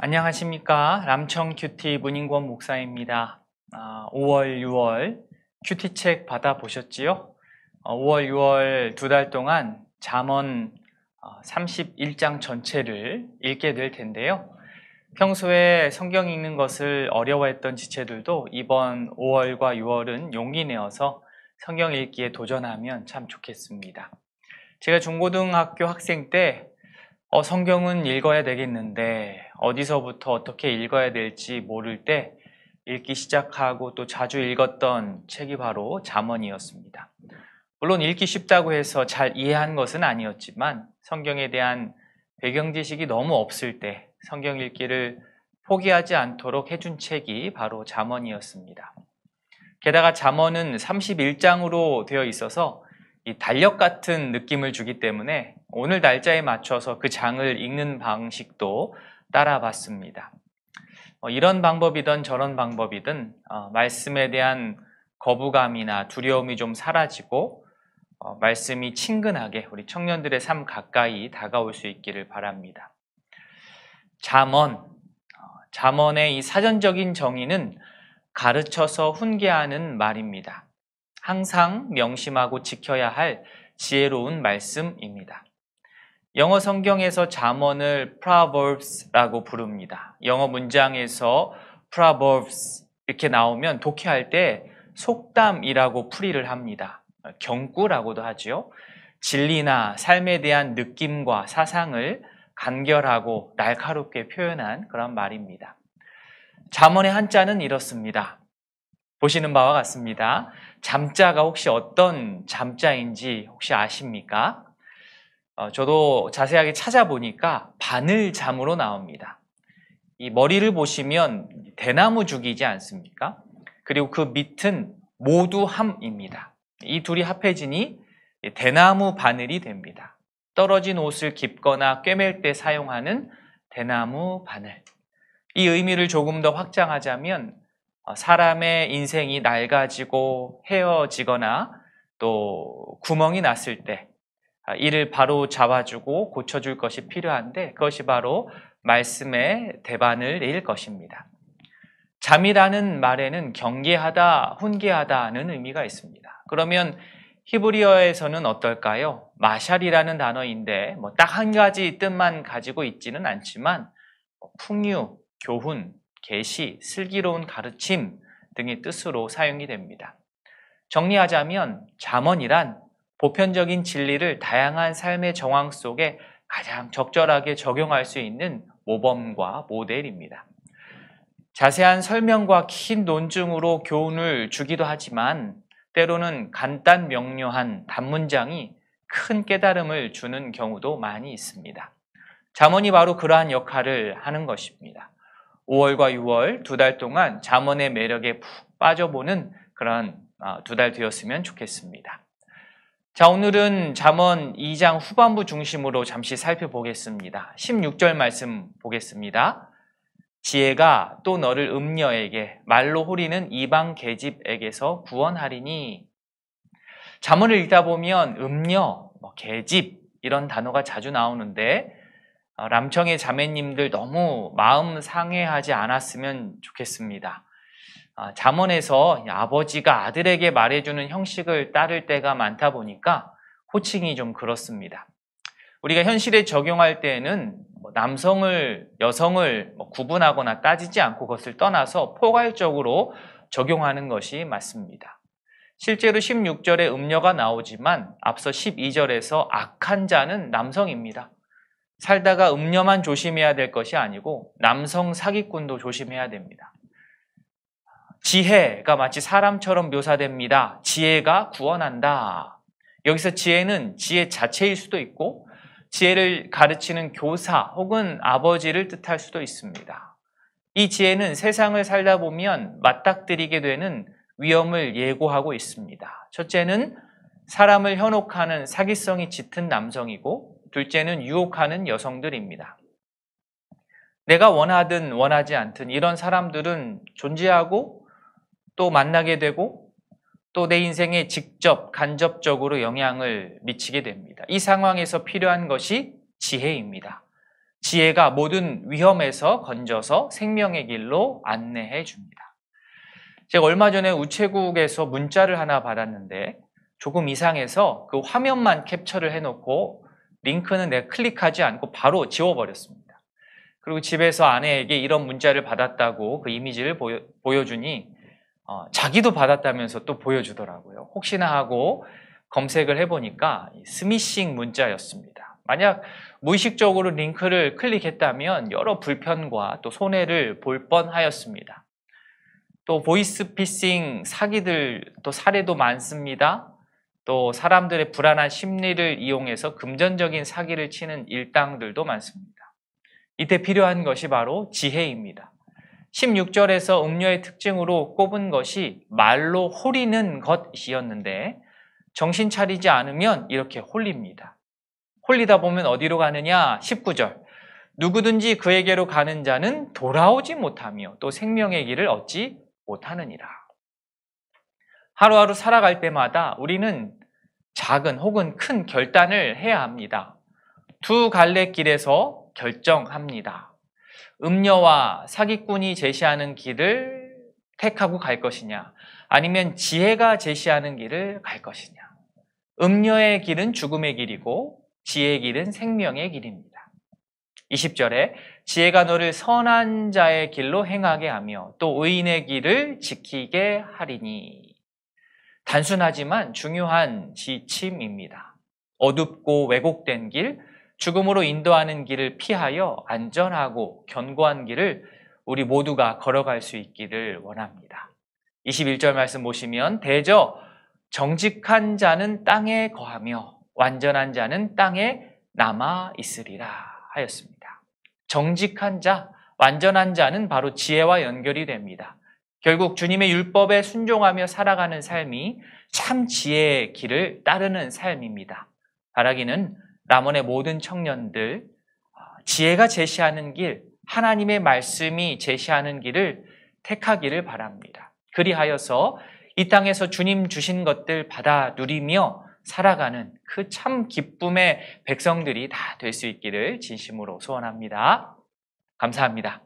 안녕하십니까. 람청큐티 문인권 목사입니다. 5월, 6월 큐티책 받아보셨지요? 5월, 6월 2달 동안 잠언 31장 전체를 읽게 될 텐데요. 평소에 성경 읽는 것을 어려워했던 지체들도 이번 5월과 6월은 용기 내어서 성경 읽기에 도전하면 참 좋겠습니다. 제가 중고등학교 학생 때 성경은 읽어야 되겠는데 어디서부터 어떻게 읽어야 될지 모를 때 읽기 시작하고 또 자주 읽었던 책이 바로 잠언이었습니다. 물론 읽기 쉽다고 해서 잘 이해한 것은 아니었지만 성경에 대한 배경 지식이 너무 없을 때 성경 읽기를 포기하지 않도록 해준 책이 바로 잠언이었습니다. 게다가 잠언은 31장으로 되어 있어서 이 달력 같은 느낌을 주기 때문에 오늘 날짜에 맞춰서 그 장을 읽는 방식도 따라봤습니다. 이런 방법이든 저런 방법이든 말씀에 대한 거부감이나 두려움이 좀 사라지고 말씀이 친근하게 우리 청년들의 삶 가까이 다가올 수 있기를 바랍니다. 잠언의 이 사전적인 정의는 가르쳐서 훈계하는 말입니다. 항상 명심하고 지켜야 할 지혜로운 말씀입니다. 영어 성경에서 잠언을 Proverbs라고 부릅니다. 영어 문장에서 Proverbs 이렇게 나오면 독해할 때 속담이라고 풀이를 합니다. 경구라고도 하죠. 진리나 삶에 대한 느낌과 사상을 간결하고 날카롭게 표현한 그런 말입니다. 잠언의 한자는 이렇습니다. 보시는 바와 같습니다. 잠자가 혹시 어떤 잠자인지 혹시 아십니까? 저도 자세하게 찾아보니까 바늘잠으로 나옵니다. 이 머리를 보시면 대나무 죽이지 않습니까? 그리고 그 밑은 모두함입니다. 이 둘이 합해지니 대나무 바늘이 됩니다. 떨어진 옷을 깁거나 꿰맬 때 사용하는 대나무 바늘. 이 의미를 조금 더 확장하자면 사람의 인생이 낡아지고 헤어지거나 또 구멍이 났을 때 이를 바로 잡아주고 고쳐줄 것이 필요한데 그것이 바로 말씀의 대바늘일 것입니다. 잠이라는 말에는 경계하다, 훈계하다는 의미가 있습니다. 그러면 히브리어에서는 어떨까요? 마샬이라는 단어인데 딱 한 가지 뜻만 가지고 있지는 않지만 풍유, 교훈, 계시, 슬기로운 가르침 등의 뜻으로 사용이 됩니다. 정리하자면 잠언이란 보편적인 진리를 다양한 삶의 정황 속에 가장 적절하게 적용할 수 있는 모범과 모델입니다. 자세한 설명과 긴 논증으로 교훈을 주기도 하지만 때로는 간단 명료한 단문장이 큰 깨달음을 주는 경우도 많이 있습니다. 잠언이 바로 그러한 역할을 하는 것입니다. 5월과 6월 2달 동안 잠언의 매력에 푹 빠져보는 그런 2달 되었으면 좋겠습니다. 자, 오늘은 잠언 2장 후반부 중심으로 잠시 살펴보겠습니다. 16절 말씀 보겠습니다. 지혜가 또 너를 음녀에게 말로 호리는 이방 계집에게서 구원하리니. 잠언을 읽다 보면 음녀, 계집 이런 단어가 자주 나오는데 람청의 자매님들 너무 마음 상해하지 않았으면 좋겠습니다. 잠언에서 아버지가 아들에게 말해주는 형식을 따를 때가 많다 보니까 호칭이 좀 그렇습니다. 우리가 현실에 적용할 때에는 남성을, 여성을 구분하거나 따지지 않고 그것을 떠나서 포괄적으로 적용하는 것이 맞습니다. 실제로 16절에 음녀가 나오지만 앞서 12절에서 악한 자는 남성입니다. 살다가 음녀만 조심해야 될 것이 아니고 남성 사기꾼도 조심해야 됩니다. 지혜가 마치 사람처럼 묘사됩니다. 지혜가 구원한다. 여기서 지혜는 지혜 자체일 수도 있고 지혜를 가르치는 교사 혹은 아버지를 뜻할 수도 있습니다. 이 지혜는 세상을 살다 보면 맞닥뜨리게 되는 위험을 예고하고 있습니다. 첫째는 사람을 현혹하는 사기성이 짙은 남성이고 둘째는 유혹하는 여성들입니다. 내가 원하든 원하지 않든 이런 사람들은 존재하고 또 만나게 되고 또 내 인생에 직접 간접적으로 영향을 미치게 됩니다. 이 상황에서 필요한 것이 지혜입니다. 지혜가 모든 위험에서 건져서 생명의 길로 안내해 줍니다. 제가 얼마 전에 우체국에서 문자를 하나 받았는데 조금 이상해서 그 화면만 캡처를 해놓고 링크는 내가 클릭하지 않고 바로 지워버렸습니다. 그리고 집에서 아내에게 이런 문자를 받았다고 그 이미지를 보여주니 자기도 받았다면서 또 보여주더라고요. 혹시나 하고 검색을 해보니까 스미싱 문자였습니다. 만약 무의식적으로 링크를 클릭했다면 여러 불편과 또 손해를 볼 뻔하였습니다. 또 보이스피싱 사기들 또 사례도 많습니다. 또 사람들의 불안한 심리를 이용해서 금전적인 사기를 치는 일당들도 많습니다. 이때 필요한 것이 바로 지혜입니다. 16절에서 음료의 특징으로 꼽은 것이 말로 홀리는 것이었는데 정신 차리지 않으면 이렇게 홀립니다. 홀리다 보면 어디로 가느냐? 19절. 누구든지 그에게로 가는 자는 돌아오지 못하며 또 생명의 길을 얻지 못하느니라. 하루하루 살아갈 때마다 우리는 작은 혹은 큰 결단을 해야 합니다. 두 갈래 길에서 결정합니다. 음녀와 사기꾼이 제시하는 길을 택하고 갈 것이냐, 아니면 지혜가 제시하는 길을 갈 것이냐. 음녀의 길은 죽음의 길이고 지혜의 길은 생명의 길입니다. 20절에 지혜가 너를 선한 자의 길로 행하게 하며 또 의인의 길을 지키게 하리니. 단순하지만 중요한 지침입니다. 어둡고 왜곡된 길, 죽음으로 인도하는 길을 피하여 안전하고 견고한 길을 우리 모두가 걸어갈 수 있기를 원합니다. 21절 말씀 보시면 대저 정직한 자는 땅에 거하며 완전한 자는 땅에 남아 있으리라 하였습니다. 정직한 자, 완전한 자는 바로 지혜와 연결이 됩니다. 결국 주님의 율법에 순종하며 살아가는 삶이 참 지혜의 길을 따르는 삶입니다. 바라기는 남원의 모든 청년들, 지혜가 제시하는 길, 하나님의 말씀이 제시하는 길을 택하기를 바랍니다. 그리하여서 이 땅에서 주님 주신 것들 받아 누리며 살아가는 그 참 기쁨의 백성들이 다 될 수 있기를 진심으로 소원합니다. 감사합니다.